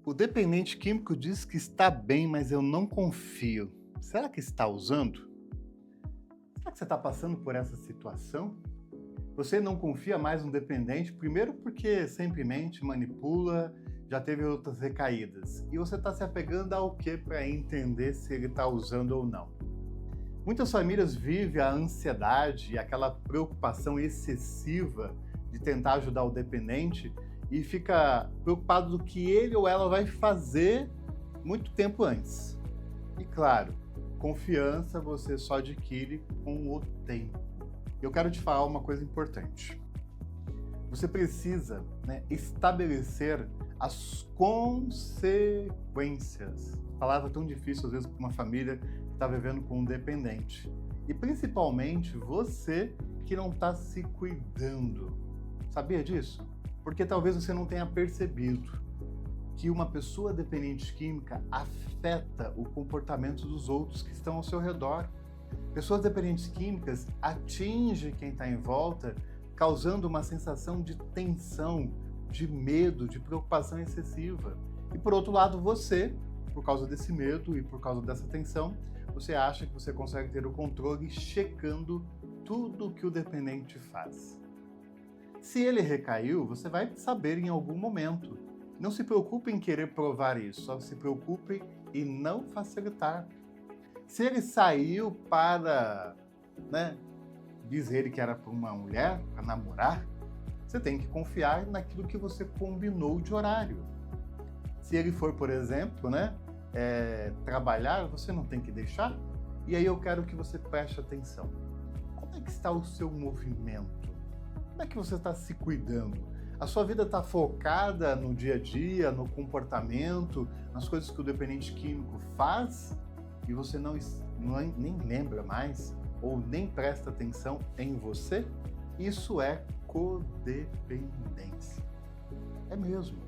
O dependente químico diz que está bem, mas eu não confio. Será que está usando? Será que você está passando por essa situação? Você não confia mais no dependente, primeiro porque sempre mente, manipula, já teve outras recaídas. E você está se apegando ao que para entender se ele está usando ou não? Muitas famílias vivem a ansiedade e aquela preocupação excessiva de tentar ajudar o dependente e fica preocupado do que ele ou ela vai fazer muito tempo antes. E claro, confiança você só adquire com o tempo. Eu quero te falar uma coisa importante. Você precisa, estabelecer as consequências. Palavra tão difícil às vezes para uma família que está vivendo com um dependente. E principalmente você que não está se cuidando. Sabia disso? Porque talvez você não tenha percebido que uma pessoa dependente química afeta o comportamento dos outros que estão ao seu redor. Pessoas dependentes químicas atingem quem está em volta, causando uma sensação de tensão, de medo, de preocupação excessiva. E por outro lado, você, por causa desse medo e por causa dessa tensão, você acha que você consegue ter o controle checando tudo que o dependente faz. Se ele recaiu, você vai saber em algum momento. Não se preocupe em querer provar isso, só se preocupe em não facilitar. Se ele saiu para, diz ele que era para uma mulher, para namorar, você tem que confiar naquilo que você combinou de horário. Se ele for, por exemplo, trabalhar, você não tem que deixar. E aí eu quero que você preste atenção. Como é que está o seu movimento? Como é que você está se cuidando? A sua vida está focada no dia a dia, no comportamento, nas coisas que o dependente químico faz e você nem lembra mais ou nem presta atenção em você? Isso é codependência. É mesmo.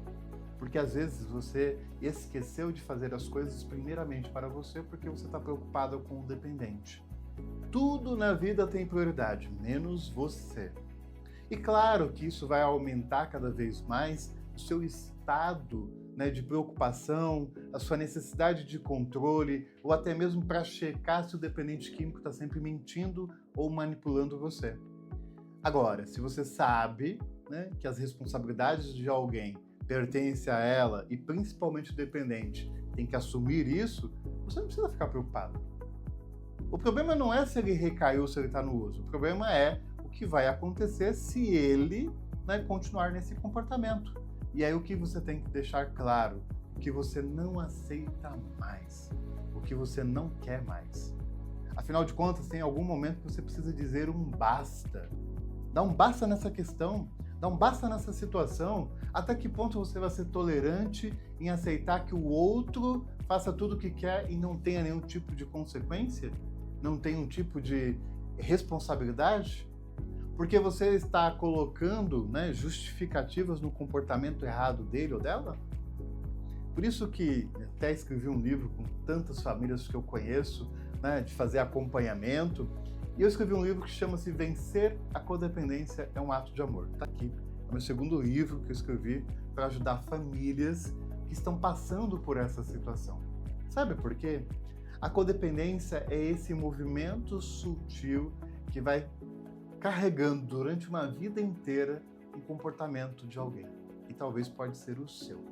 Porque às vezes você esqueceu de fazer as coisas primeiramente para você porque você está preocupado com o dependente. Tudo na vida tem prioridade, menos você. E claro que isso vai aumentar cada vez mais o seu estado de preocupação, a sua necessidade de controle, ou até mesmo para checar se o dependente químico está sempre mentindo ou manipulando você. Agora, se você sabe que as responsabilidades de alguém pertencem a ela e principalmente o dependente tem que assumir isso, você não precisa ficar preocupado. O problema não é se ele recaiu ou se ele está no uso, o problema é o que vai acontecer se ele continuar nesse comportamento. E aí o que você tem que deixar claro? O que você não aceita mais, o que você não quer mais. Afinal de contas, tem algum momento que você precisa dizer um basta. Dá um basta nessa questão, dá um basta nessa situação. Até que ponto você vai ser tolerante em aceitar que o outro faça tudo o que quer e não tenha nenhum tipo de consequência? Não tenha um tipo de responsabilidade? Porque você está colocando justificativas no comportamento errado dele ou dela? Por isso que até escrevi um livro com tantas famílias que eu conheço, de fazer acompanhamento. E eu escrevi um livro que chama-se Vencer a Codependência é um Ato de Amor. Está aqui. É o meu segundo livro que eu escrevi para ajudar famílias que estão passando por essa situação. Sabe por quê? A codependência é esse movimento sutil que vai carregando durante uma vida inteira um comportamento de alguém. E talvez pode ser o seu.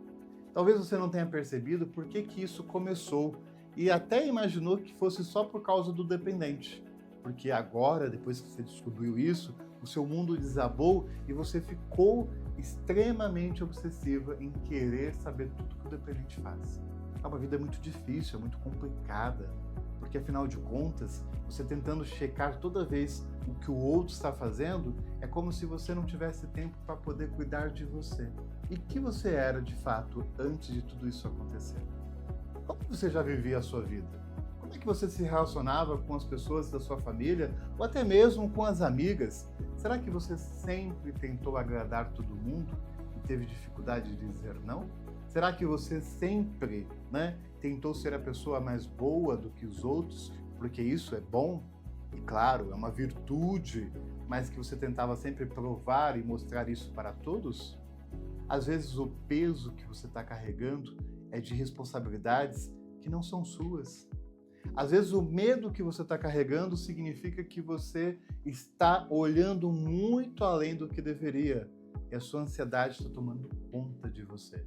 Talvez você não tenha percebido por que isso começou e até imaginou que fosse só por causa do dependente. Porque agora, depois que você descobriu isso, o seu mundo desabou e você ficou extremamente obsessiva em querer saber tudo que o dependente faz. É uma vida muito difícil, é muito complicada, porque afinal de contas, você tentando checar toda vez o que o outro está fazendo, é como se você não tivesse tempo para poder cuidar de você. E que você era de fato antes de tudo isso acontecer? Como você já vivia a sua vida? Como é que você se relacionava com as pessoas da sua família ou até mesmo com as amigas? Será que você sempre tentou agradar todo mundo e teve dificuldade de dizer não? Será que você sempre tentou ser a pessoa mais boa do que os outros, porque isso é bom? E claro, é uma virtude, mas que você tentava sempre provar e mostrar isso para todos? às vezes o peso que você está carregando é de responsabilidades que não são suas. Às vezes o medo que você está carregando significa que você está olhando muito além do que deveria e a sua ansiedade está tomando conta de você.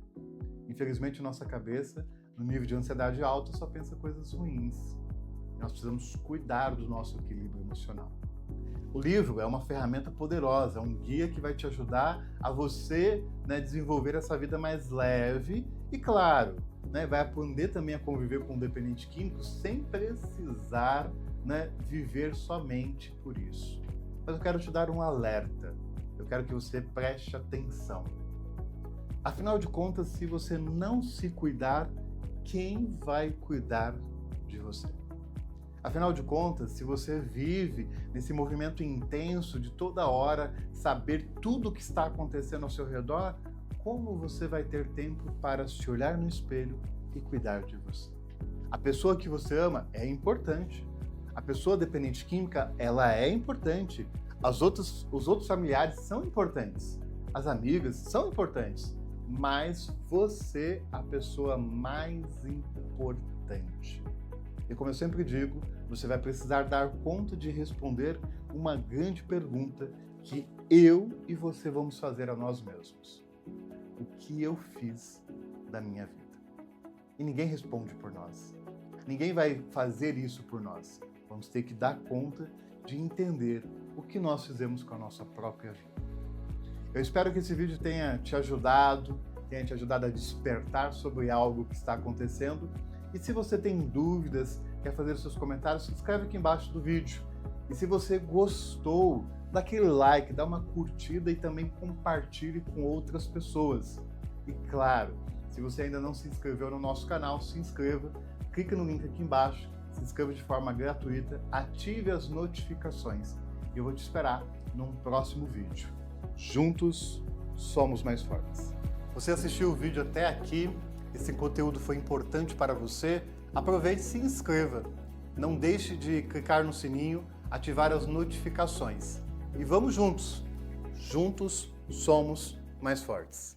Infelizmente, nossa cabeça, no nível de ansiedade alta, só pensa coisas ruins. Nós precisamos cuidar do nosso equilíbrio emocional. O livro é uma ferramenta poderosa, é um guia que vai te ajudar a você, desenvolver essa vida mais leve e, claro, vai aprender também a conviver com um dependente químico sem precisar viver somente por isso. Mas eu quero te dar um alerta, eu quero que você preste atenção. Afinal de contas, se você não se cuidar, quem vai cuidar de você? Afinal de contas, se você vive nesse movimento intenso de toda hora saber tudo o que está acontecendo ao seu redor, como você vai ter tempo para se olhar no espelho e cuidar de você? A pessoa que você ama é importante. A pessoa dependente química, ela é importante. Os outros familiares são importantes. As amigas são importantes. Mas você é a pessoa mais importante. E como eu sempre digo, você vai precisar dar conta de responder uma grande pergunta que eu e você vamos fazer a nós mesmos. O que eu fiz da minha vida? E ninguém responde por nós. Ninguém vai fazer isso por nós. Vamos ter que dar conta de entender o que nós fizemos com a nossa própria vida. Eu espero que esse vídeo tenha te ajudado a despertar sobre algo que está acontecendo. E se você tem dúvidas, quer fazer seus comentários, se inscreve aqui embaixo do vídeo. E se você gostou, dá aquele like, dá uma curtida e também compartilhe com outras pessoas. E claro, se você ainda não se inscreveu no nosso canal, se inscreva, clique no link aqui embaixo, se inscreva de forma gratuita, ative as notificações. E eu vou te esperar num próximo vídeo. Juntos, somos mais fortes. Você assistiu o vídeo até aqui? Esse conteúdo foi importante para você? Aproveite e se inscreva. Não deixe de clicar no sininho, ativar as notificações. E vamos juntos. Juntos somos mais fortes.